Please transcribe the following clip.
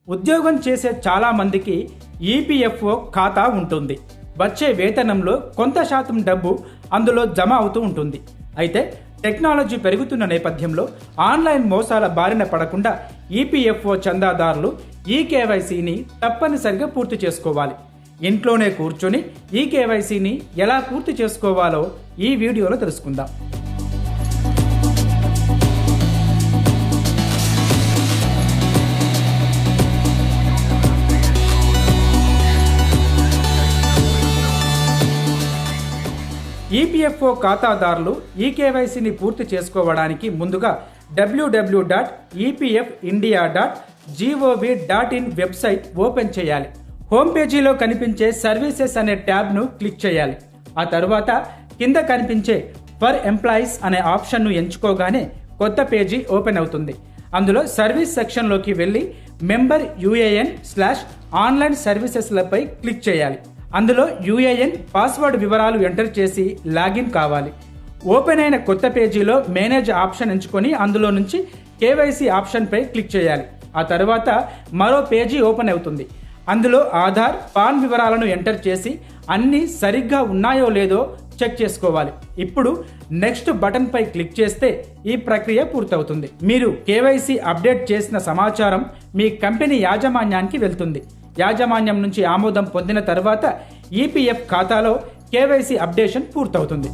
ఉద్యోగం చేసే చాలా మందికి ఈపీఎఫ్ఓ ఖాతా ఉంటుంది. వచ్చే వేతనంలో కొంత శాతం డబ్బు అందులో జమ అవుతూ ఉంటుంది. అయితే టెక్నాలజీ పెరుగుతున్న నేపథ్యంలో ఆన్లైన్ మోసాల బారిన పడకుండా ఈపీఎఫ్ఓ చందాదారులు ఈ కేవైసీని తప్పనిసరిగా పూర్తి చేసుకోవాలి. ఇంట్లోనే కూర్చొని ఈ కేవైసీని ఎలా పూర్తి చేసుకోవాలో ఈ వీడియోలో తెలుసుకుందాం. ఈపీఎఫ్ఓ ఖాతాదారులు ఈ కేవైసీని పూర్తి చేసుకోవడానికి ముందుగా www.epfindia.gov.in వెబ్సైట్ ఓపెన్ చేయాలి. హోమ్ పేజీలో కనిపించే సర్వీసెస్ అనే ట్యాబ్ను క్లిక్ చేయాలి. ఆ తర్వాత కింద కనిపించే ఫర్ ఎంప్లాయీస్ అనే ఆప్షన్ను ఎంచుకోగానే కొత్త పేజీ ఓపెన్ అవుతుంది. అందులో సర్వీస్ సెక్షన్లోకి వెళ్ళి మెంబర్ UAN/ఆన్లైన్ సర్వీసెస్లపై క్లిక్ చేయాలి. అందులో UAN పాస్వర్డ్ వివరాలు ఎంటర్ చేసి లాగిన్ కావాలి. ఓపెన్ అయిన కొత్త పేజీలో మేనేజ్ ఆప్షన్ ఎంచుకొని అందులో నుంచి కేవైసీ ఆప్షన్పై క్లిక్ చేయాలి. ఆ తర్వాత మరో పేజీ ఓపెన్ అవుతుంది. అందులో ఆధార్, పాన్ వివరాలను ఎంటర్ చేసి అన్నీ సరిగ్గా ఉన్నాయో లేదో చెక్ చేసుకోవాలి. ఇప్పుడు నెక్స్ట్ బటన్ పై క్లిక్ చేస్తే ఈ ప్రక్రియ పూర్తవుతుంది. మీరు కేవైసీ అప్డేట్ చేసిన సమాచారం మీ కంపెనీ యాజమాన్యానికి వెళ్తుంది. యాజమాన్యం నుంచి ఆమోదం పొందిన తర్వాత ఈపీఎఫ్ ఖాతాలో కేవైసీ అప్డేషన్ పూర్తవుతుంది.